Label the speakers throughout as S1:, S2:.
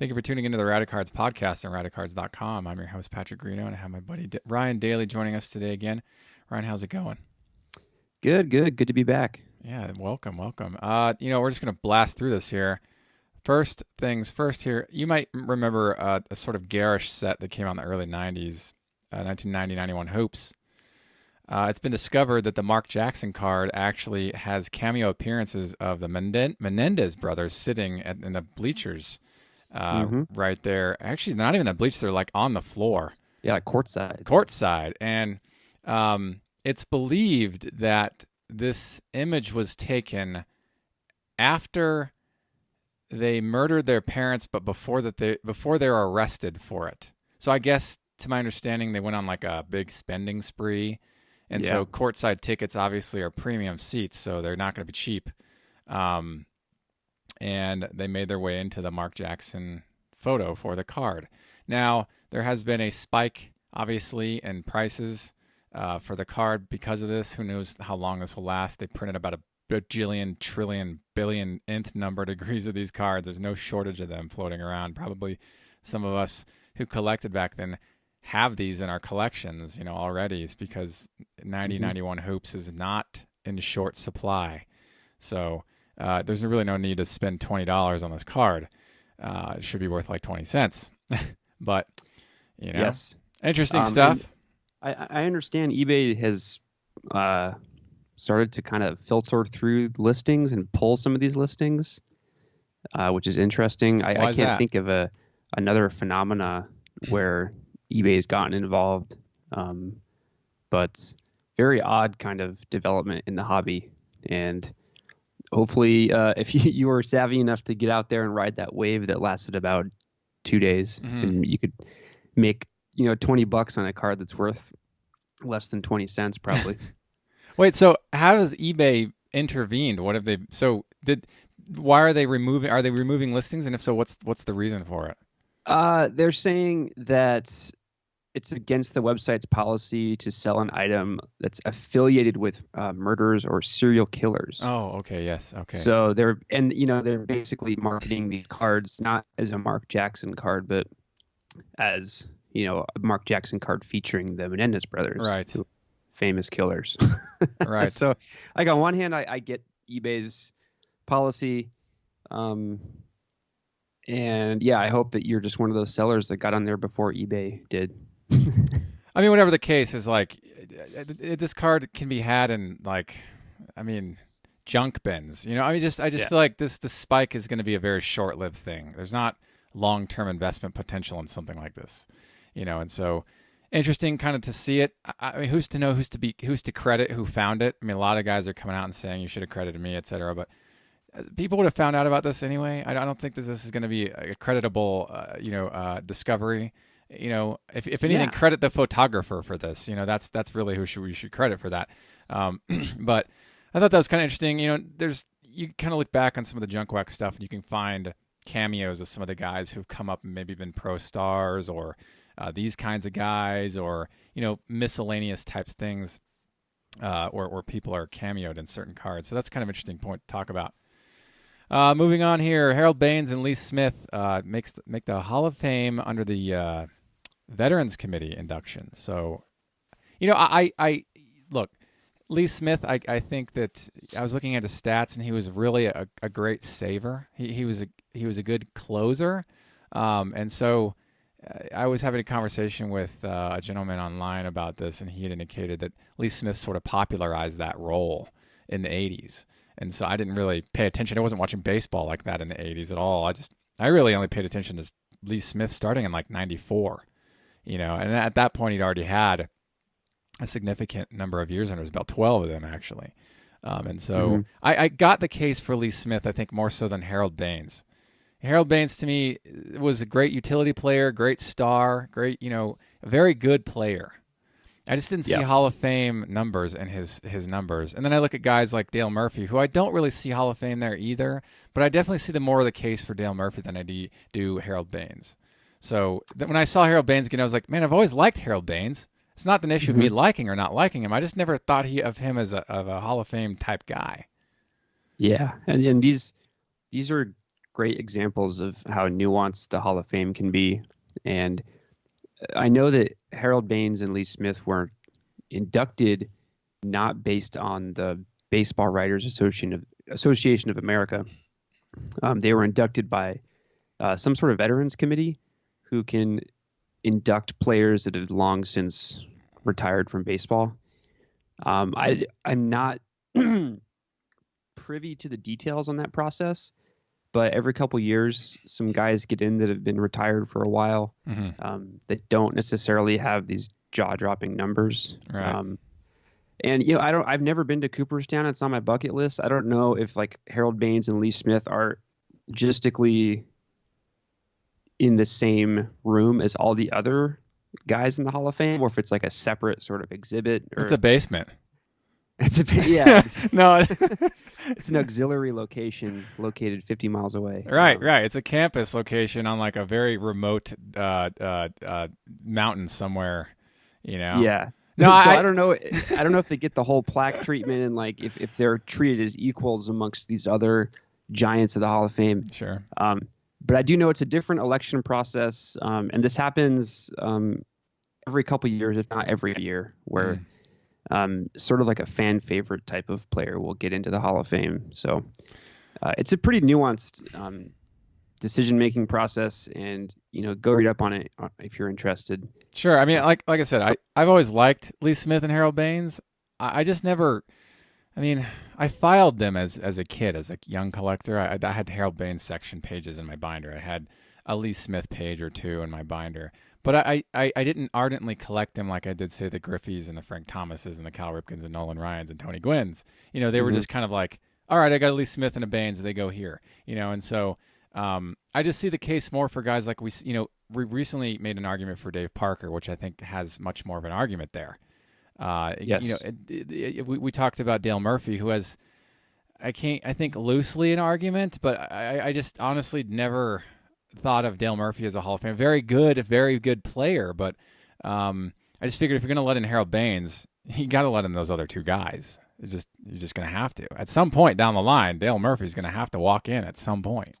S1: Thank you for tuning into the Radicards podcast on radicards.com. I'm your host, Patrick Greeno, and I have my buddy Ryan Daly joining us today again. Ryan, how's it going?
S2: Good to be back.
S1: Yeah, welcome. We're just going to blast through this here. First things first here, you might remember a sort of garish set that came out in the early 90s, 1990-91 Hoops. It's been discovered that the Mark Jackson card actually has cameo appearances of the Menendez brothers sitting in the bleachers right there. Actually, not even the bleachers, they're like on the floor.
S2: Yeah, courtside.
S1: Courtside. And it's believed that this image was taken after they murdered their parents, but before they were arrested for it. So I guess, to my understanding, they went on like a big spending spree. And so courtside tickets obviously are premium seats, so they're not going to be cheap. And they made their way into the Mark Jackson photo for the card. Now, there has been a spike, obviously, in prices for the card because of this. Who knows how long this will last? They printed about a bajillion, trillion, billion nth number degrees of these cards. There's no shortage of them floating around. Probably some of us who collected back then have these in our collections, already. It's because 91 Hoops is not in short supply. So there's really no need to spend $20 on this card. It should be worth like 20 cents. But,
S2: yes.
S1: Interesting stuff.
S2: I understand eBay has started to kind of filter through listings and pull some of these listings, which is interesting. I can't think of another phenomena where eBay has gotten involved, but very odd kind of development in the hobby. And hopefully, if you were savvy enough to get out there and ride that wave that lasted about 2 days, and you could make $20 on a card that's worth less than 20 cents probably.
S1: Wait, so how has eBay intervened? What have they? Why are they removing? Are they removing listings? And if so, what's the reason for it?
S2: They're saying that it's against the website's policy to sell an item that's affiliated with murderers or serial killers.
S1: Oh, okay, yes, okay.
S2: So they're basically marketing these cards not as a Mark Jackson card, but as a Mark Jackson card featuring the Menendez brothers,
S1: right?
S2: Famous killers,
S1: right?
S2: So, like on one hand, I get eBay's policy. And yeah, I hope that you're just one of those sellers that got on there before eBay did.
S1: I mean, whatever the case is, like, this card can be had in junk bins. I just feel like this spike is going to be a very short-lived thing. There's not long-term investment potential in something like this, and so interesting kind of to see it. I mean, who's to know who's to credit who found it? I mean, a lot of guys are coming out and saying you should have credited me, etc. But people would have found out about this anyway. I don't think this is going to be a creditable, discovery. If anything, credit the photographer for this. That's really who we should credit for that. But I thought that was kind of interesting. You kind of look back on some of the junk wax stuff, and you can find cameos of some of the guys who've come up and maybe been pro stars or these kinds of guys, or miscellaneous types things, where people are cameoed in certain cards. So that's kind of an interesting point to talk about. Moving on here, Harold Baines and Lee Smith make the Hall of Fame under the Veterans Committee induction. So, I look, Lee Smith. I think that I was looking at his stats, and he was really a great saver. He was a good closer, and so I was having a conversation with a gentleman online about this, and he had indicated that Lee Smith sort of popularized that role in the 80s. And so I didn't really pay attention. I wasn't watching baseball like that in the 80s at all. I really only paid attention to Lee Smith starting in like 94, and at that point he'd already had a significant number of years under his belt, 12 of them actually. And so I got the case for Lee Smith, I think, more so than Harold Baines. Harold Baines, to me, was a great utility player, great star, a very good player. I just didn't see Hall of Fame numbers in his numbers. And then I look at guys like Dale Murphy, who I don't really see Hall of Fame there either, but I definitely see more of the case for Dale Murphy than I do Harold Baines. So when I saw Harold Baines again, I was like, man, I've always liked Harold Baines. It's not an issue of me liking or not liking him. I just never thought of him as a Hall of Fame type guy.
S2: Yeah, and these are great examples of how nuanced the Hall of Fame can be. And I know that Harold Baines and Lee Smith were inducted not based on the Baseball Writers Association of America. They were inducted by some sort of veterans committee who can induct players that have long since retired from baseball. I'm not privy to the details on that process, but every couple years, some guys get in that have been retired for a while, that don't necessarily have these jaw-dropping numbers.
S1: Right.
S2: And I've never been to Cooperstown. It's on my bucket list. I don't know if like Harold Baines and Lee Smith are logistically in the same room as all the other guys in the Hall of Fame, or if it's like a separate sort of exhibit.
S1: It's a basement.
S2: Yeah.
S1: No.
S2: It's an auxiliary location located 50 miles away.
S1: Right. It's a campus location on like a very remote mountain somewhere,
S2: Yeah.
S1: No,
S2: so I don't know. I don't know if they get the whole plaque treatment and like if they're treated as equals amongst these other giants of the Hall of Fame.
S1: Sure.
S2: But I do know it's a different election process, and this happens every couple of years, if not every year, where sort of like a fan favorite type of player will get into the Hall of Fame. So it's a pretty nuanced decision-making process, and go read up on it if you're interested.
S1: Sure. I mean, like I said, I've always liked Lee Smith and Harold Baines. I just never. I mean, I filed them as a kid, as a young collector. I had Harold Baines section pages in my binder. I had a Lee Smith page or two in my binder. But I didn't ardently collect them like I did, say, the Griffeys and the Frank Thomases and the Cal Ripkens and Nolan Ryans and Tony Gwynn's. They were just kind of like, all right, I got a Lee Smith and a Baines. They go here. And so I just see the case more for guys like we recently made an argument for Dave Parker, which I think has much more of an argument there.
S2: Yes.
S1: We talked about Dale Murphy, who has, I think loosely an argument, but I just honestly never thought of Dale Murphy as a Hall of Fame. Very good player, but I just figured if you're going to let in Harold Baines, you got to let in those other two guys. You're just going to have to. At some point down the line, Dale Murphy's going to have to walk in at some point.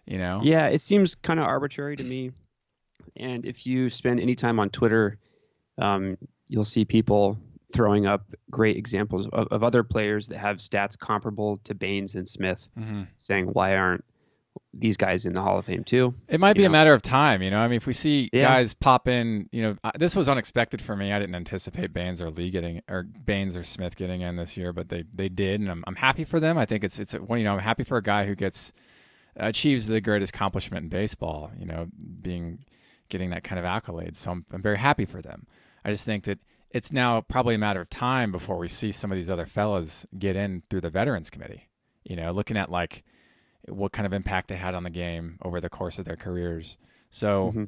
S2: Yeah, it seems kind of arbitrary to me. And if you spend any time on Twitter, you'll see people throwing up great examples of other players that have stats comparable to Baines and Smith, saying, why aren't these guys in the Hall of Fame too?
S1: It might be a matter of time. I mean, if we see guys pop in, this was unexpected for me. I didn't anticipate Baines or Baines or Smith getting in this year, but they did, and I'm happy for them. I think I'm happy for a guy who achieves the greatest accomplishment in baseball, getting that kind of accolade. So I'm very happy for them. I just think that it's now probably a matter of time before we see some of these other fellas get in through the Veterans Committee, looking at like what kind of impact they had on the game over the course of their careers. So,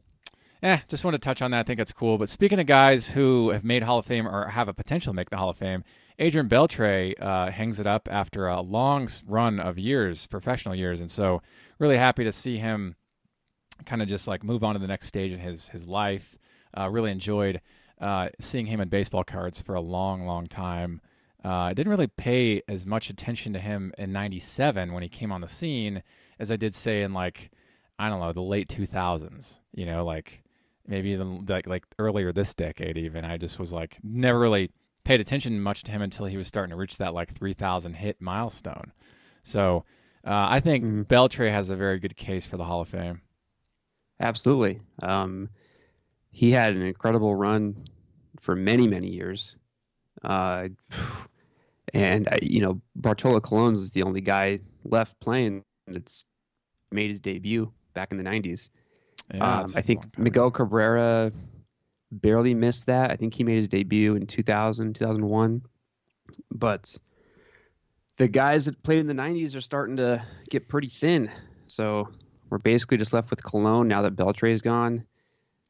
S1: just want to touch on that. I think it's cool. But speaking of guys who have made Hall of Fame or have a potential to make the Hall of Fame, Adrian Beltre hangs it up after a long run of professional years. And so really happy to see him kind of just like move on to the next stage in his life. Really enjoyed seeing him in baseball cards for a long, long time. I didn't really pay as much attention to him in '97 when he came on the scene as I did, say, in like, I don't know, the late 2000s, like maybe even like earlier this decade even. I just was like, never really paid attention much to him until he was starting to reach that like 3,000 hit milestone. So I think Beltre has a very good case for the Hall of Fame.
S2: Absolutely. He had an incredible run for many, many years. And Bartolo Colon's is the only guy left playing that's made his debut back in the 90s.
S1: Yeah,
S2: I think Miguel Cabrera barely missed that. I think he made his debut in 2000, 2001. But the guys that played in the 90s are starting to get pretty thin. So we're basically just left with Colon now that Beltre is gone.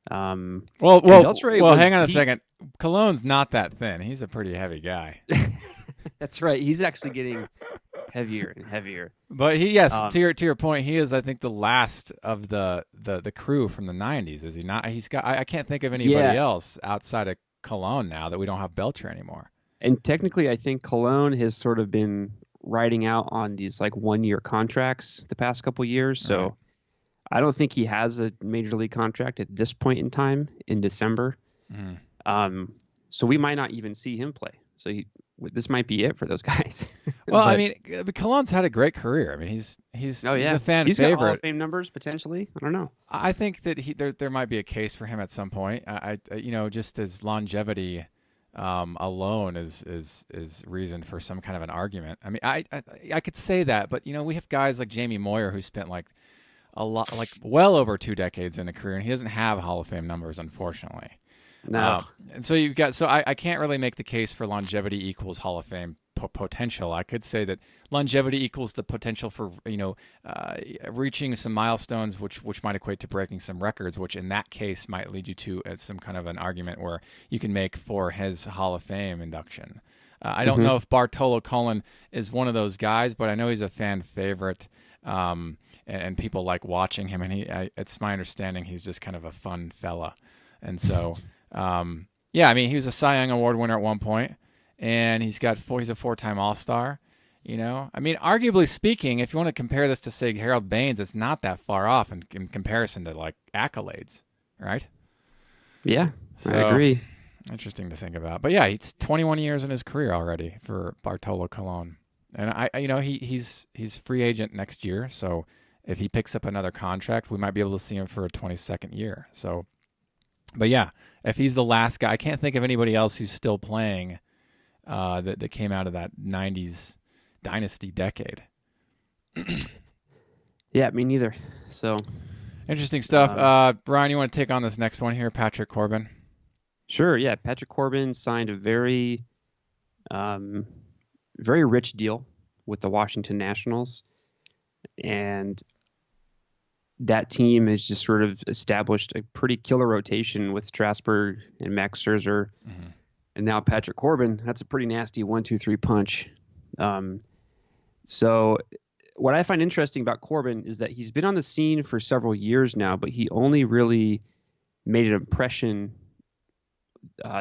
S1: Hang on a second. Colon's not that thin. He's a pretty heavy guy.
S2: That's right. He's actually getting heavier and heavier.
S1: But to your point, he is, I think, the last of the crew from the 90s, is he not? I can't think of anybody else outside of Colon now that we don't have Beltre anymore.
S2: And technically, I think Colon has sort of been riding out on these like 1-year contracts the past couple years. So
S1: Right.
S2: I don't think he has a major league contract at this point in time in December. So we might not even see him play. So this might be it for those guys.
S1: Well,
S2: But,
S1: I mean, Colon's had a great career. I mean, he's
S2: oh yeah,
S1: a fan
S2: he's
S1: favorite.
S2: got Hall of Fame numbers potentially. I don't know.
S1: I think that there might be a case for him at some point. I just as longevity alone is reason for some kind of an argument. I mean, I could say that, but we have guys like Jamie Moyer who spent like a lot, like well over 2 decades in a career, and he doesn't have Hall of Fame numbers, unfortunately.
S2: No.
S1: And so you've got, so I can't really make the case for longevity equals Hall of Fame potential. I could say that longevity equals the potential for, reaching some milestones, which might equate to breaking some records, which in that case might lead you to some kind of an argument where you can make for his Hall of Fame induction. I don't know if Bartolo Colon is one of those guys, but I know he's a fan favorite. And people like watching him, and it's my understanding he's just kind of a fun fella. And so, I mean, he was a Cy Young Award winner at one point, and he's a 4-time All-Star. I mean, arguably speaking, if you want to compare this to, say, Harold Baines, it's not that far off in comparison to, like, accolades, right?
S2: Yeah,
S1: so,
S2: I agree.
S1: Interesting to think about. But yeah, he's 21 years in his career already for Bartolo Colon. And he's free agent next year, so if he picks up another contract, we might be able to see him for a 22nd year. So, but yeah, if he's the last guy, I can't think of anybody else who's still playing that came out of that 90s dynasty decade.
S2: Yeah, me neither. So
S1: interesting stuff. Brian, you want to take on this next one here, Patrick Corbin?
S2: Sure. Yeah, Patrick Corbin signed a very rich deal with the Washington Nationals, and that team has just sort of established a pretty killer rotation with Strasburg and Max Scherzer, and now Patrick Corbin. That's a pretty nasty 1-2-3 punch. So what I find interesting about Corbin is that he's been on the scene for several years now, but he only really made an impression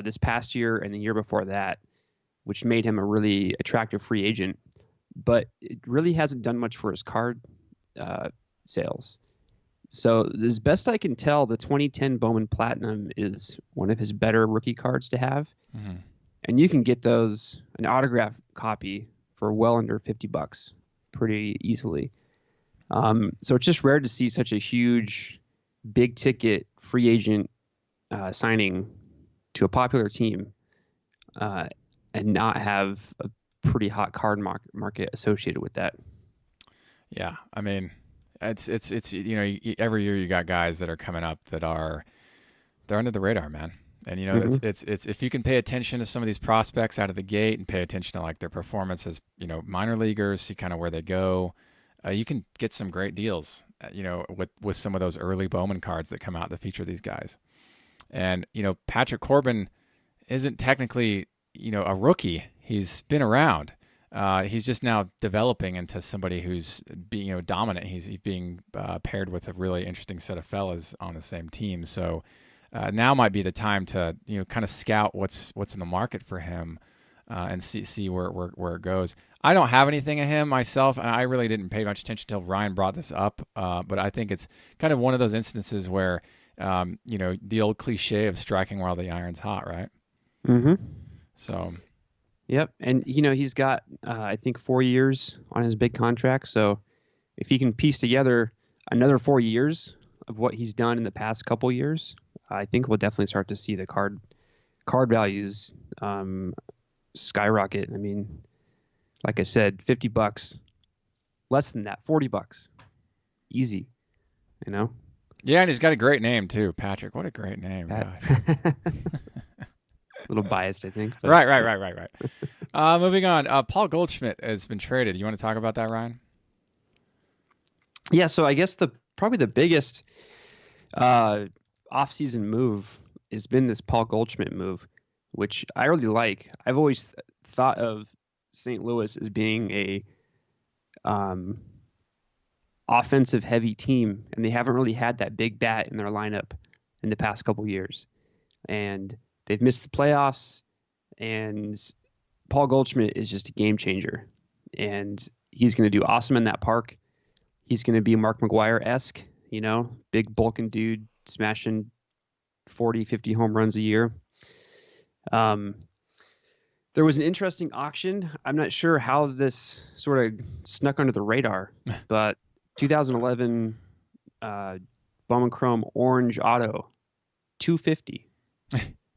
S2: this past year and the year before that, which made him a really attractive free agent. But it really hasn't done much for his card sales. So as best I can tell, the 2010 Bowman Platinum is one of his better rookie cards to have. And you can get those, an autograph copy, for well under $50 pretty easily. So it's just rare to see such a huge, big ticket free agent signing to a popular team and not have a pretty hot card market associated with that.
S1: Yeah, I mean, it's every year you got guys that are coming up that they're under the radar, man. And it's if you can pay attention to some of these prospects out of the gate and pay attention to like their performance as minor leaguers, see kind of where they go, you can get some great deals. With some of those early Bowman cards that come out that feature these guys. And Patrick Corbin isn't technically a rookie. He's been around. He's just now developing into somebody who's being dominant. He's being paired with a really interesting set of fellas on the same team. So now might be the time to kind of scout what's in the market for him and see where it goes. I don't have anything of him myself, and I really didn't pay much attention until Ryan brought this up. But I think it's kind of one of those instances where the old cliche of striking while the iron's hot, right? So.
S2: Yep. And, he's got, I think, 4 years on his big contract. So if he can piece together another 4 years of what he's done in the past couple years, I think we'll definitely start to see the card values skyrocket. I mean, like I said, $50, less than that, $40, easy,
S1: Yeah, and he's got a great name too, Patrick. What a great name.
S2: A little biased, I think. But.
S1: Right. Moving on. Paul Goldschmidt has been traded. You want to talk about that, Ryan?
S2: Yeah, so I guess probably the biggest offseason move has been this Paul Goldschmidt move, which I really like. I've always thought of St. Louis as being a offensive heavy team, and they haven't really had that big bat in their lineup in the past couple years. And they've missed the playoffs, and Paul Goldschmidt is just a game changer. and he's going to do awesome in that park. He's going to be Mark McGwire-esque, big bulking dude smashing 40, 50 home runs a year. There was an interesting auction. I'm not sure how this sort of snuck under the radar, but 2011 Bowman Chrome Orange Auto, $250.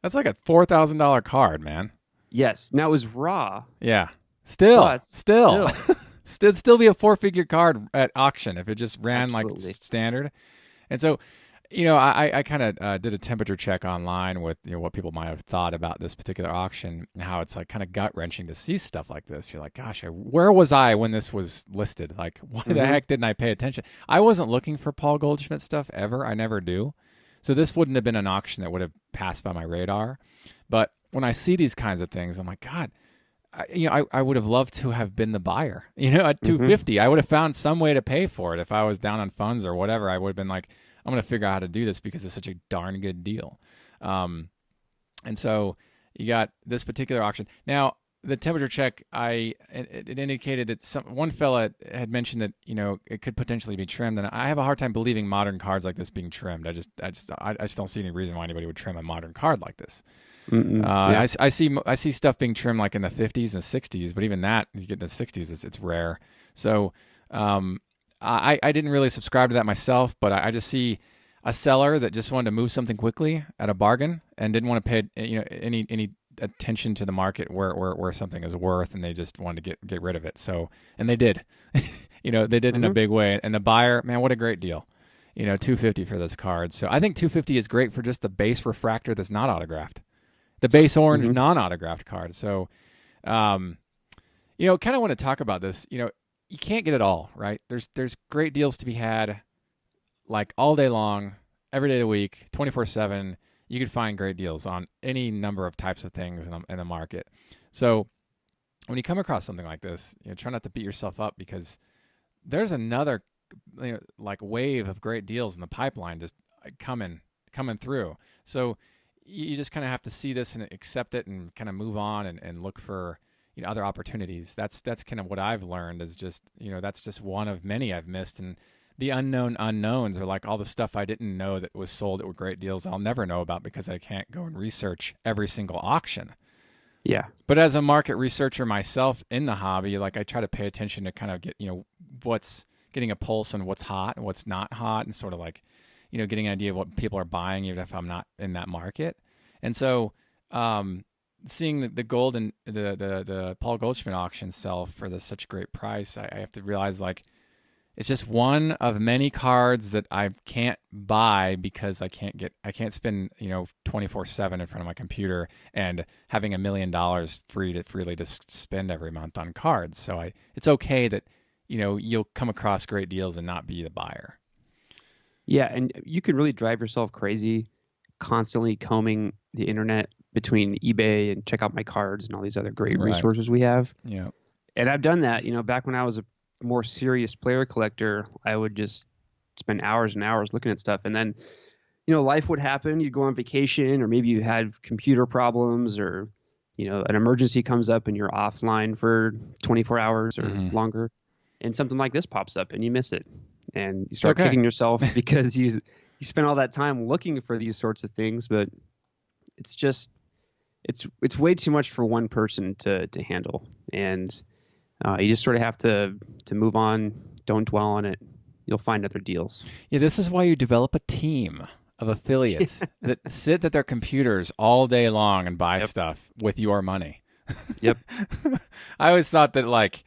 S1: That's like a $4,000 card, man.
S2: Yes. Now it was raw.
S1: Yeah. Still. It'd still be a 4-figure card at auction if it just ran like standard. And so, I kind of did a temperature check online with what people might have thought about this particular auction and how it's like kind of gut wrenching to see stuff like this. You're like, gosh, where was I when this was listed? Like, why the heck didn't I pay attention? I wasn't looking for Paul Goldschmidt stuff ever. I never do. So this wouldn't have been an auction that would have passed by my radar. But when I see these kinds of things, I'm like, God, I would have loved to have been the buyer. At $250, I would have found some way to pay for it if I was down on funds or whatever. I would have been like, I'm going to figure out how to do this because it's such a darn good deal. And so you got this particular auction. Now, the temperature check, it indicated that one fella had mentioned that, it could potentially be trimmed. And I have a hard time believing modern cards like this being trimmed. I just don't see any reason why anybody would trim a modern card like this. Yeah. I see stuff being trimmed like in the 50s and 60s, but even that, you get in the 60s, it's rare. So, I didn't really subscribe to that myself, but I just see a seller that just wanted to move something quickly at a bargain and didn't want to pay any attention to the market where something is worth, and they just wanted to get rid of it. So, and they did, they did in a big way. And the buyer, man, what a great deal, $250 for this card. So I think $250 is great for just the base refractor that's not autographed, the base orange non-autographed card. So, kind of want to talk about this. You can't get it all, right? There's great deals to be had, like all day long, every day of the week, 24/7. You could find great deals on any number of types of things in the market. So when you come across something like this, try not to beat yourself up, because there's another like wave of great deals in the pipeline just coming through. So you just kind of have to see this and accept it and kind of move on and look for other opportunities. That's kind of what I've learned, is just, that's just one of many I've missed. And the unknown unknowns are like all the stuff I didn't know that was sold at great deals I'll never know about because I can't go and research every single auction.
S2: Yeah.
S1: But as a market researcher myself in the hobby, like I try to pay attention to kind of get, what's getting a pulse on what's hot and what's not hot, and sort of like, getting an idea of what people are buying, even if I'm not in that market. And so, seeing the gold and the Paul Goldschmidt auction sell for such a great price, I have to realize like it's just one of many cards that I can't buy because I can't spend 24/7 in front of my computer and having $1 million freely to spend every month on cards. So it's okay that you'll come across great deals and not be the buyer.
S2: Yeah, and you can really drive yourself crazy constantly combing the internet between eBay and check out my cards and all these other great resources we have.
S1: Yeah.
S2: And I've done that, back when I was a more serious player collector, I would just spend hours and hours looking at stuff. And then, life would happen. You'd go on vacation, or maybe you had computer problems, or, an emergency comes up and you're offline for 24 hours or longer. And something like this pops up and you miss it. And you start kicking yourself because you spend all that time looking for these sorts of things, but it's just, it's way too much for one person to handle. And you just sort of have to move on. Don't dwell on it. You'll find other deals. Yeah,
S1: this is why you develop a team of affiliates that sit at their computers all day long and buy stuff with your money.
S2: Yep.
S1: I always thought that, like,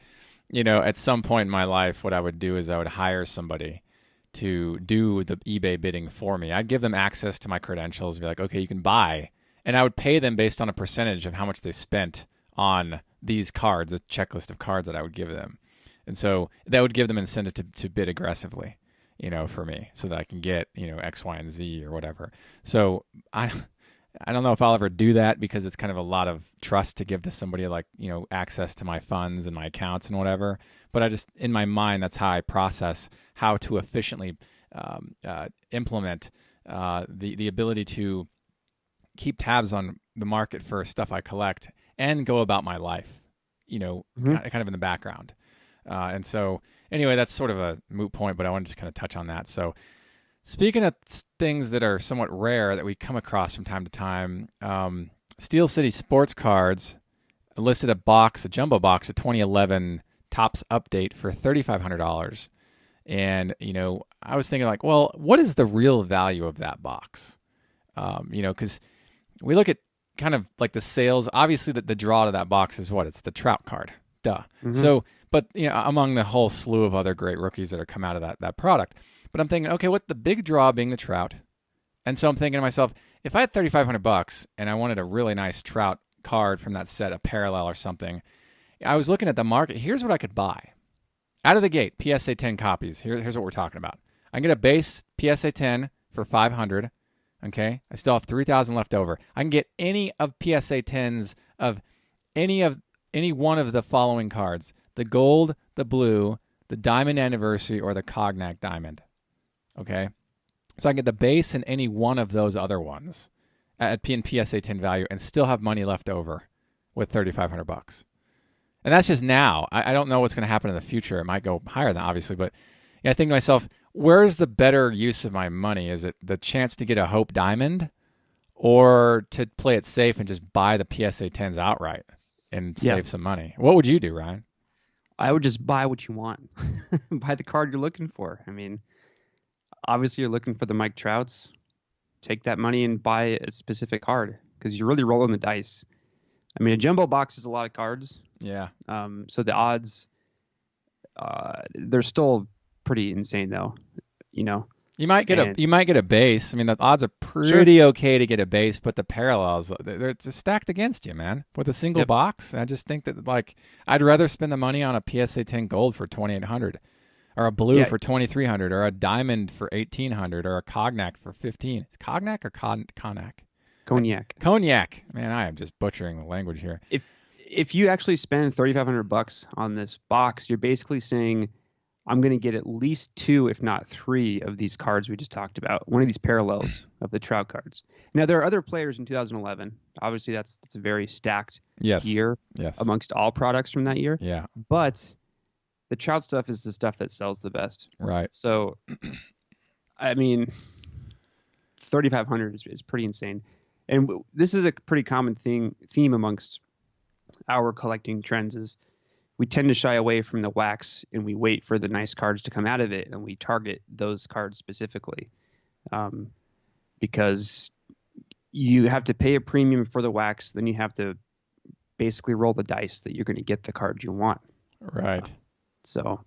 S1: at some point in my life, what I would do is I would hire somebody to do the eBay bidding for me. I'd give them access to my credentials and be like, okay, you can buy. And I would pay them based on a percentage of how much they spent on these cards, a checklist of cards that I would give them. And so that would give them incentive to bid aggressively, for me, so that I can get, X, Y, and Z or whatever. So I don't know if I'll ever do that, because it's kind of a lot of trust to give to somebody, like, access to my funds and my accounts and whatever. But I just, in my mind, that's how I process how to efficiently implement the ability to keep tabs on the market for stuff I collect and go about my life, kind of in the background. And so anyway, that's sort of a moot point, but I want to just kind of touch on that. So speaking of things that are somewhat rare that we come across from time to time, Steel City Sports Cards listed a jumbo box, a 2011 Topps update for $3,500. And, I was thinking like, well, what is the real value of that box? Because we look at kind of like the sales, obviously the draw to that box is what? It's the Trout card. Duh. Mm-hmm. So, but, among the whole slew of other great rookies that are come out of that product. But I'm thinking, okay, what the big draw being the Trout. And so I'm thinking to myself, if I had $3,500 and I wanted a really nice Trout card from that set, a parallel or something, I was looking at the market. Here's what I could buy. Out of the gate, PSA 10 copies. Here's what we're talking about. I can get a base PSA 10 for $500. Okay, I still have $3,000 left over. I can get any of PSA 10s of any one of the following cards: the gold, the blue, the diamond anniversary, or the cognac diamond. Okay, so I can get the base and any one of those other ones at PSA 10 value, and still have money left over with $3,500. And that's just now. I don't know what's going to happen in the future. It might go higher than obviously, but I think to myself, where's the better use of my money? Is it the chance to get a Hope Diamond, or to play it safe and just buy the PSA 10s outright and save some money? What would you do, Ryan?
S2: I would just buy what you want. Buy the card you're looking for. I mean, obviously you're looking for the Mike Trouts. Take that money and buy a specific card, because you're really rolling the dice. I mean, a jumbo box is a lot of cards.
S1: Yeah.
S2: So the odds, they're still pretty insane, though.
S1: You might get a base. I mean, the odds are pretty okay to get a base, but the parallels, they're stacked against you, man. With a single box, I just think that I'd rather spend the money on a PSA 10 gold for $2,800, or a blue for $2,300, or a diamond for $1,800, or a cognac for $15. Cognac or cognac? Cognac. Man, I am just butchering the language here.
S2: If you actually spend $3,500 on this box, you're basically saying, I'm going to get at least 2, if not 3, of these cards we just talked about. One of these parallels of the Trout cards. Now, there are other players in 2011. Obviously, that's a very stacked year amongst all products from that year.
S1: Yeah.
S2: But the Trout stuff is the stuff that sells the best.
S1: Right.
S2: So, I mean, $3,500 is pretty insane. And this is a pretty common theme amongst our collecting trends is we tend to shy away from the wax, and we wait for the nice cards to come out of it, and we target those cards specifically, because you have to pay a premium for the wax, then you have to basically roll the dice that you're going to get the card you want.
S1: Right.
S2: So,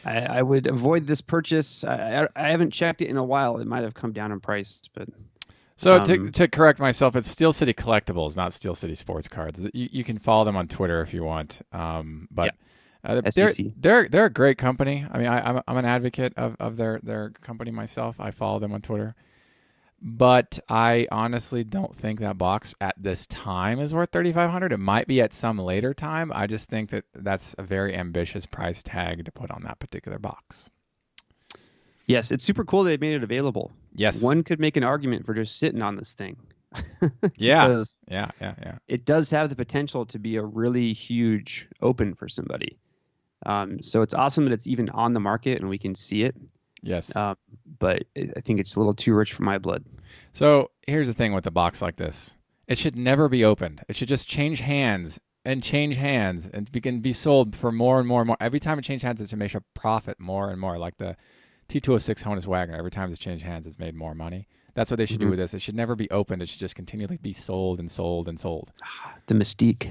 S2: I would avoid this purchase. I haven't checked it in a while. It might have come down in price, but...
S1: So to correct myself, it's Steel City Collectibles, not Steel City Sports Cards. You can follow them on Twitter if you want. But they're a great company. I mean, I'm an advocate of their company myself. I follow them on Twitter. But I honestly don't think that box at this time is worth $3,500. It might be at some later time. I just think that's a very ambitious price tag to put on that particular box.
S2: Yes, it's super cool they made it available.
S1: Yes.
S2: One could make an argument for just sitting on this thing.
S1: Yeah.
S2: It does have the potential to be a really huge open for somebody. So it's awesome that it's even on the market and we can see it.
S1: Yes.
S2: But I think it's a little too rich for my blood.
S1: So here's the thing with a box like this. It should never be opened. It should just change hands and be sold for more and more and more. Every time it changes hands, it's to make a profit more and more, like the T206 Honus Wagner. Every time it's changed hands, it's made more money. That's what they should do with this. It should never be opened. It should just continually be sold and sold and sold.
S2: The mystique.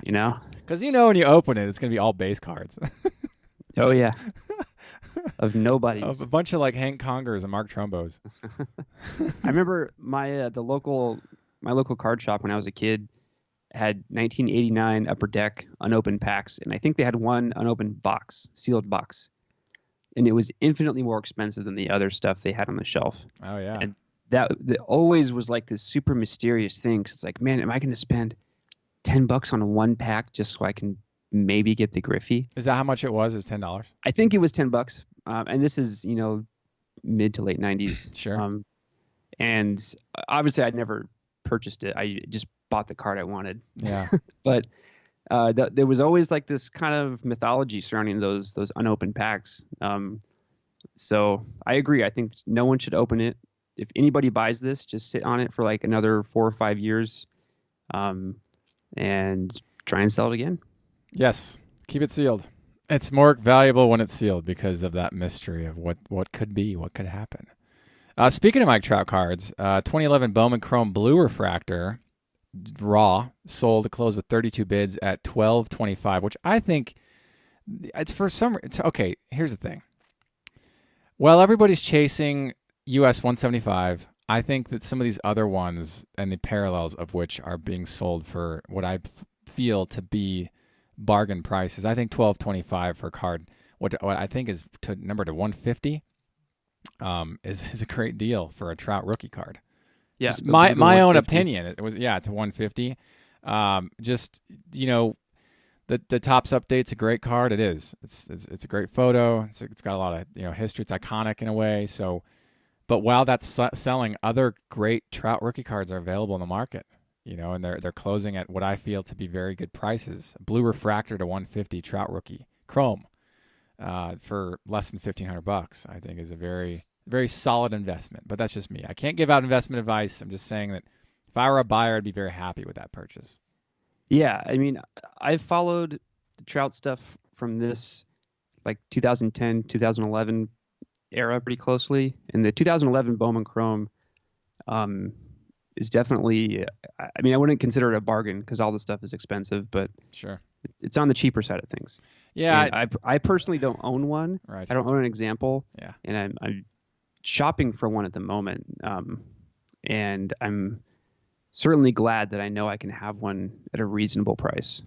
S1: Because when you open it, it's going to be all base cards.
S2: Oh, yeah. Of nobodies.
S1: Of a bunch of like Hank Congers and Mark Trombos.
S2: I remember my local card shop when I was a kid had 1989 Upper Deck unopened packs, and I think they had one unopened box, sealed box. And it was infinitely more expensive than the other stuff they had on the shelf.
S1: Oh, yeah.
S2: And that always was like this super mysterious thing. Cause it's like, man, am I going to spend $10 on one pack just so I can maybe get the Griffey?
S1: Is that how much it was? Is $10?
S2: I think it was $10. And this is, mid to late 90s.
S1: Sure.
S2: And obviously I'd never purchased it. I just bought the card I wanted.
S1: Yeah.
S2: But there was always like this kind of mythology surrounding those unopened packs. So I agree. I think no one should open it. If anybody buys this, just sit on it for like another 4 or 5 years, and try and sell it again.
S1: Yes, keep it sealed. It's more valuable when it's sealed because of that mystery of what could be, what could happen. Speaking of Mike Trout cards, 2011 Bowman Chrome Blue Refractor raw sold to close with 32 bids at $12.25, which I think it's for some. Okay, here's the thing. While everybody's chasing US 175, I think that some of these other ones and the parallels of which are being sold for what I feel to be bargain prices. I think $12.25 for a card, what I think is numbered to 150, is a great deal for a Trout rookie card.
S2: Yeah,
S1: just my own opinion. It was to 150. The Topps Update's a great card. It is. It's a great photo. It's got a lot of history. It's iconic in a way. So, but while that's selling, other great Trout rookie cards are available in the market. And they're closing at what I feel to be very good prices. Blue Refractor to 150 Trout rookie Chrome for less than $1,500. I think is a very, very solid investment. But that's just me. I can't give out investment advice. I'm just saying that if I were a buyer, I'd be very happy with that purchase.
S2: Yeah, I mean, I've followed the Trout stuff from this like 2010, 2011 era pretty closely. And the 2011 Bowman Chrome is definitely, I mean, I wouldn't consider it a bargain because all the stuff is expensive, but
S1: sure,
S2: it's on the cheaper side of things.
S1: Yeah.
S2: I personally don't own one.
S1: Right.
S2: I don't own an example.
S1: Yeah.
S2: And I'm shopping for one at the moment. And I'm certainly glad that I know I can have one at a reasonable price.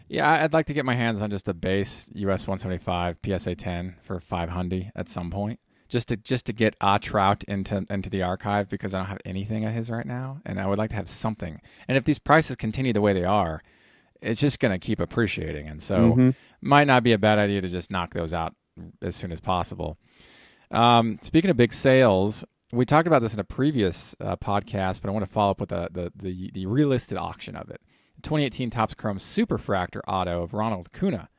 S1: Yeah, I'd like to get my hands on just a base US 175 PSA 10 for $500 at some point, just to get a Trout into the archive, because I don't have anything of his right now, and I would like to have something. And if these prices continue the way they are, it's just going to keep appreciating, and so might not be a bad idea to just knock those out as soon as possible. Speaking of big sales, we talked about this in a previous podcast, but I want to follow up with the relisted auction of it. 2018 Topps Chrome Superfractor Auto of Ronald Acuna.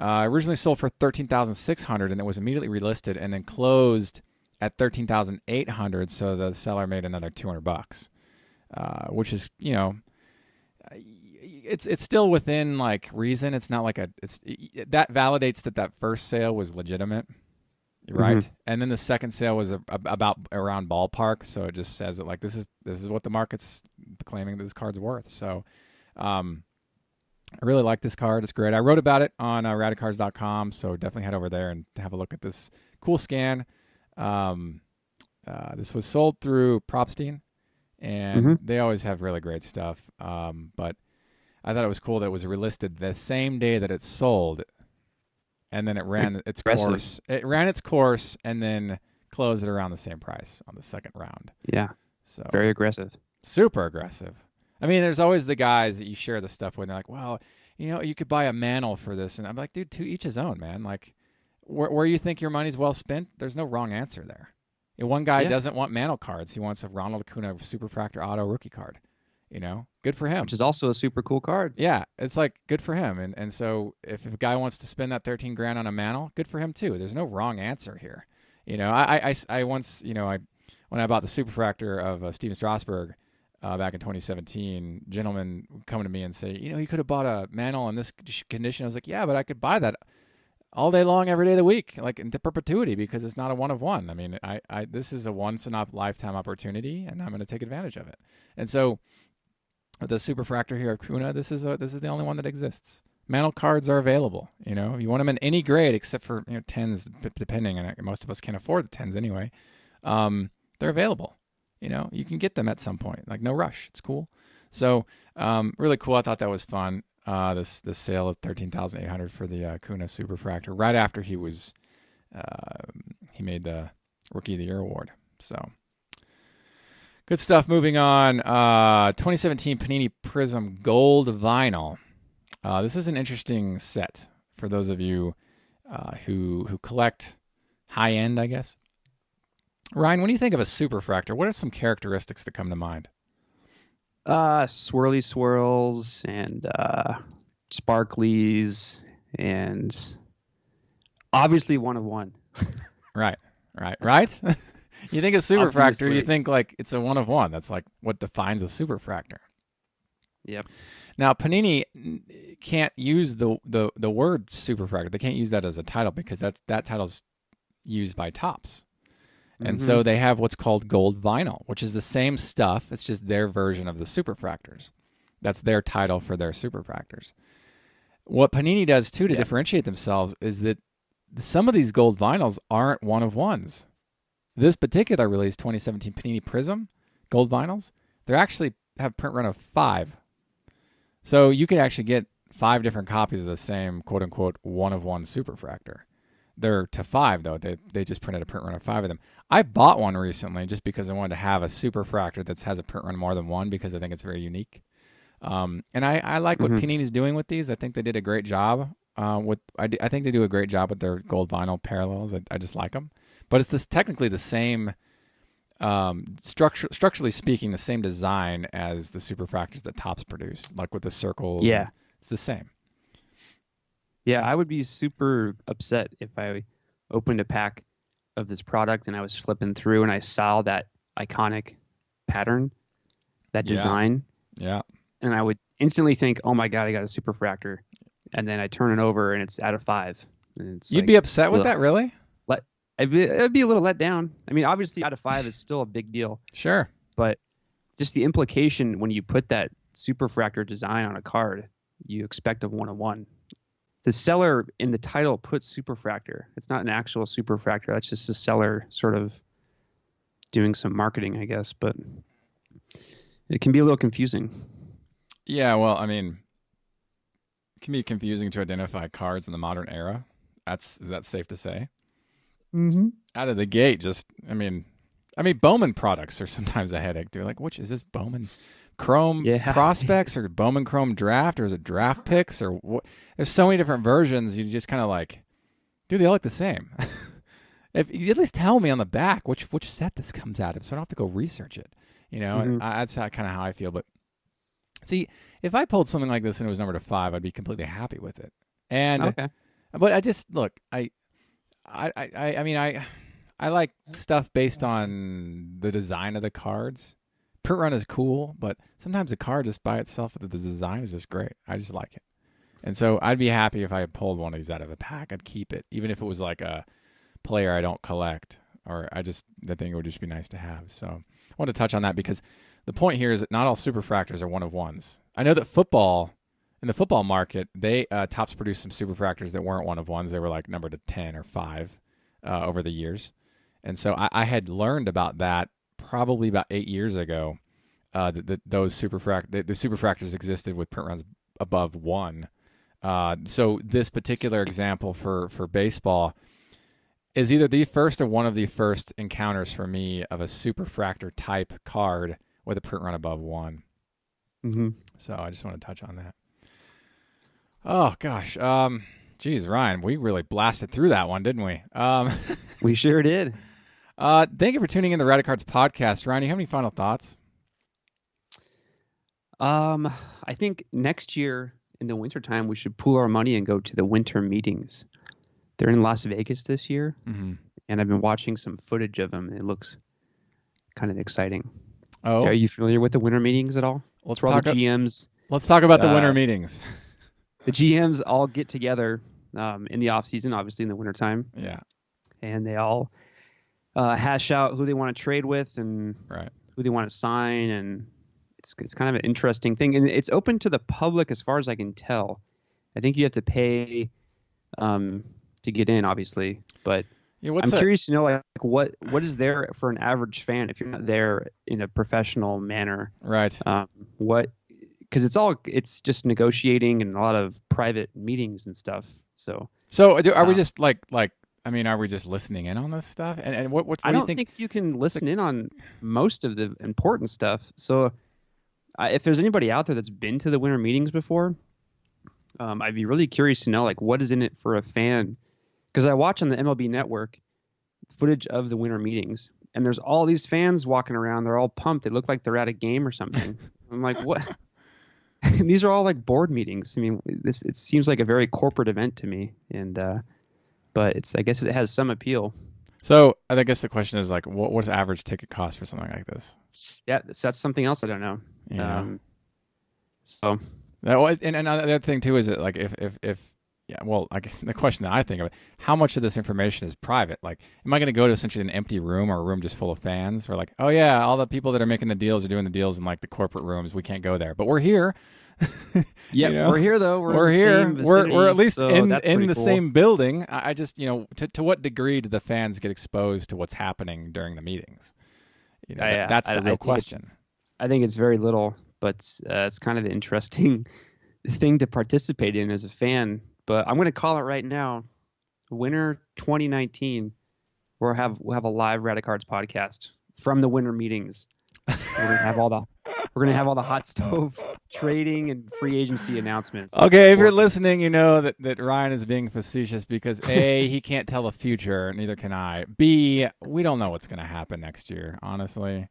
S1: Originally sold for $13,600, and it was immediately relisted and then closed at $13,800. So the seller made another $200, which is it's still within like reason. It's not like that validates that first sale was legitimate. Right. And then the second sale was about around ballpark. So it just says that like, this is what the market's claiming that this card's worth. So, I really like this card. It's great. I wrote about it on Radicards.com. So definitely head over there and have a look at this cool scan. This was sold through Propstein, and they always have really great stuff. But I thought it was cool that it was relisted the same day that it sold. And then it ran its course. It ran its course and then closed it around the same price on the second round.
S2: Yeah.
S1: So
S2: very aggressive. Super
S1: aggressive. I mean, there's always the guys that you share the stuff with, and they're like, well, you could buy a mantle for this. And I'm like, dude, to each his own, man. Like, where you think your money's well spent, there's no wrong answer there. One guy doesn't want mantle cards. He wants a Ronald Acuna Superfractor Auto rookie card. Good for him.
S2: Which is also a super cool card.
S1: Yeah, it's like good for him. And so if a guy wants to spend that $13,000 on a mantle, good for him too. There's no wrong answer here. I once, when I bought the Superfractor of Steven Strasburg back in 2017, gentlemen would come to me and say, you could have bought a mantle in this condition. I was like, yeah, but I could buy that all day long, every day of the week, like into perpetuity, because it's not a one of one. I mean, this is a once in a lifetime opportunity, and I'm going to take advantage of it. And so the Superfractor here at Acuna, this is the only one that exists. Mantle cards are available. You want them in any grade except for 10s, depending, and most of us can't afford the 10s anyway. They're available. You can get them at some point. Like, no rush. It's cool. So really cool. I thought that was fun. This sale of $13,800 for the Acuna Superfractor right after he made the Rookie of the Year award. So. Good stuff. Moving on. 2017 Panini Prism Gold Vinyl. This is an interesting set for those of you who collect high end, I guess. Ryan, when you think of a Superfractor, what are some characteristics that come to mind?
S2: Swirly swirls and sparklies, and obviously one of one.
S1: Right. You think a superfractor, you think like it's a one of one. That's like what defines a superfractor.
S2: Yep.
S1: Now Panini can't use the word superfractor. They can't use that as a title because that title's used by Topps. And so they have what's called gold vinyl, which is the same stuff. It's just their version of the superfractors. That's their title for their superfractors. What Panini does too to differentiate themselves is that some of these gold vinyls aren't one of ones. This particular release, 2017 Panini Prism gold vinyls, they actually have print run of 5. So you could actually get 5 different copies of the same quote unquote one of one superfractor. They're to 5 though. They just printed a print run of 5 of them. I bought one recently just because I wanted to have a superfractor that has a print run more than one because I think it's very unique. And I like what Panini's doing with these. I think they did a great job. I think they do a great job with their gold vinyl parallels. I just like them. But it's technically the same, structurally speaking, the same design as the superfractors that Topps produced, like with the circles.
S2: Yeah.
S1: It's the same.
S2: Yeah, I would be super upset if I opened a pack of this product and I was flipping through and I saw that iconic pattern, that design.
S1: Yeah.
S2: And I would instantly think, oh my God, I got a superfractor. And then I turn it over and it's out of 5. And it's
S1: You'd be upset with that, really?
S2: I'd be a little let down. I mean, obviously out of 5 is still a big deal.
S1: Sure.
S2: But just the implication when you put that superfractor design on a card, you expect a one of one. The seller in the title puts superfractor. It's not an actual superfractor. That's just the seller sort of doing some marketing, I guess. But it can be a little confusing.
S1: Yeah, well, I mean, it can be confusing to identify cards in the modern era. Is that safe to say?
S2: Mm-hmm.
S1: Out of the gate, I mean, Bowman products are sometimes a headache. They're like, which is this Bowman Chrome Prospects or Bowman Chrome Draft or is it Draft Picks or what? There's so many different versions. You just kind of like, dude, they all look the same. If you at least tell me on the back which set this comes out of, so I don't have to go research it. You know, and that's kind of how I feel. But see, if I pulled something like this and it was numbered to 5, I'd be completely happy with it. And but I just look, I mean, I like stuff based on the design of the cards. Print run is cool, but sometimes the card just by itself, the design is just great. I just like it. And so I'd be happy if I had pulled one of these out of a pack. I'd keep it, even if it was like a player I don't collect, or I think it would just be nice to have. So I want to touch on that because the point here is that not all superfractors are one of ones. I know that in the football market, Topps produced some superfractors that weren't one of ones. They were like numbered to 10 or 5 over the years. And so I had learned about that probably about 8 years ago, those superfractors existed with print runs above 1. So this particular example for baseball is either the first or one of the first encounters for me of a superfractor type card with a print run above 1.
S2: Mm-hmm.
S1: So I just want to touch on that. Oh gosh, geez, Ryan, we really blasted through that one, didn't we?
S2: We sure did.
S1: Thank you for tuning in the Radicards podcast. Ryan, you have any final thoughts?
S2: I think next year in the wintertime, we should pool our money and go to the winter meetings. They're in Las Vegas this year, and I've been watching some footage of them, and it looks kind of exciting.
S1: Oh,
S2: are you familiar with the winter meetings at all?
S1: Let's
S2: talk about GMs.
S1: Let's talk about the winter meetings.
S2: The GMs all get together in the off season, obviously in the wintertime.
S1: Yeah,
S2: and they all hash out who they want to trade with and who they want to sign, and it's kind of an interesting thing, and it's open to the public as far as I can tell. I think you have to pay to get in, obviously, but I'm curious to know like what is there for an average fan if you're not there in a professional manner,
S1: right?
S2: Because it's just negotiating and a lot of private meetings and stuff. So
S1: are we just like? I mean, are we just listening in on this stuff? And what
S2: I don't think you can listen in on most of the important stuff. So if there's anybody out there that's been to the winter meetings before, I'd be really curious to know like what is in it for a fan. Because I watch on the MLB Network footage of the winter meetings, and there's all these fans walking around. They're all pumped. They look like they're at a game or something. I'm like, what? these are all like board meetings. I mean, it seems like a very corporate event to me, and but I guess it has some appeal.
S1: So I guess the question is like, what's the average ticket cost for something like this?
S2: Yeah, that's something else I don't know.
S1: Yeah.
S2: So.
S1: And another thing too is that like if yeah, well, I guess the question that I think of, how much of this information is private? Like, am I going to go to essentially an empty room or a room just full of fans? Or like, oh yeah, all the people that are making the deals are doing the deals in like the corporate rooms. We can't go there, but we're here.
S2: Yeah, we're here though.
S1: We're here. We're at least
S2: so
S1: in the
S2: cool.
S1: same building. I just to what degree do the fans get exposed to what's happening during the meetings? That's the real question.
S2: I think it's very little, but it's kind of an interesting thing to participate in as a fan. But I'm going to call it right now. Winter 2019, we'll have a live Radicards podcast from the winter meetings. We're going to have all the hot stove trading and free agency announcements.
S1: Okay, if you're listening, you know that Ryan is being facetious because A, he can't tell the future, neither can I. B, we don't know what's going to happen next year, honestly.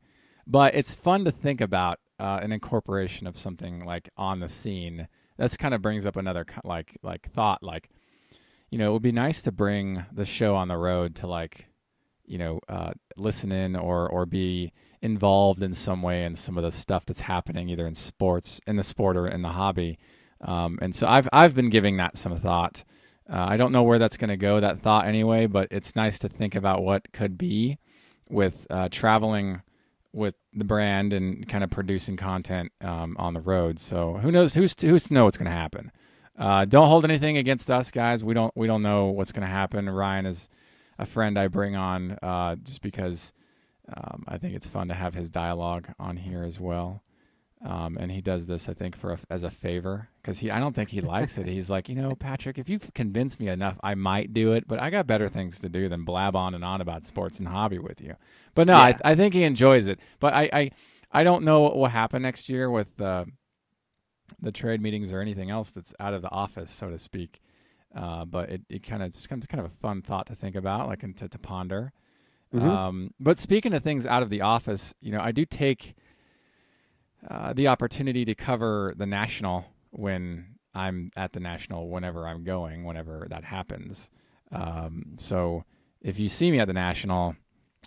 S1: But it's fun to think about an incorporation of something like on the scene. That's kind of brings up another like thought, like, it would be nice to bring the show on the road to like, listen in or be involved in some way in some of the stuff that's happening either in the sport or in the hobby. And so I've been giving that some thought. I don't know where that's going to go, that thought anyway, but it's nice to think about what could be with traveling with the brand and kind of producing content on the road. So who knows? Who's to know what's going to happen? Don't hold anything against us, guys. We don't know what's going to happen. Ryan is a friend I bring on just because I think it's fun to have his dialogue on here as well. And he does this, I think, as a favor because I don't think he likes it. He's like, Patrick, if you've convinced me enough, I might do it, but I got better things to do than blab on and on about sports and hobby with you. But no, yeah. I think he enjoys it. But I don't know what will happen next year with the trade meetings or anything else that's out of the office, so to speak. But it kind of just comes kind of a fun thought to think about, like and to ponder. Mm-hmm. But speaking of things out of the office, I do take the opportunity to cover the National when I'm at the National, whenever I'm going, whenever that happens. So if you see me at the National,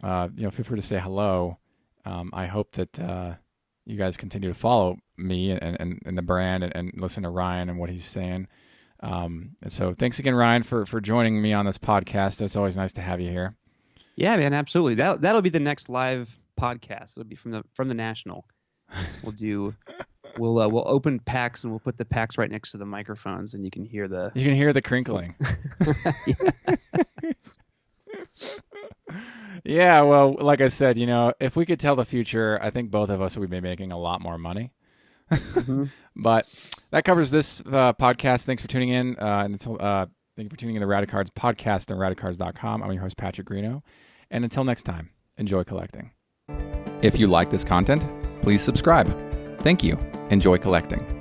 S1: feel free to say hello. I hope that you guys continue to follow me and the brand and listen to Ryan and what he's saying. And so thanks again, Ryan, for joining me on this podcast. It's always nice to have you here.
S2: Yeah, man, absolutely. That'll be the next live podcast. It'll be from the National. We'll open packs and we'll put the packs right next to the microphones and you can hear the
S1: crinkling. Yeah, well, like I said, if we could tell the future, I think both of us would be making a lot more money. Mm-hmm. But that covers this podcast. Thanks for tuning in. Thank you for tuning in to the Radicards podcast on radicards.com. I'm your host, Patrick Greeno. And until next time, enjoy collecting. If you like this content, please subscribe. Thank you. Enjoy collecting.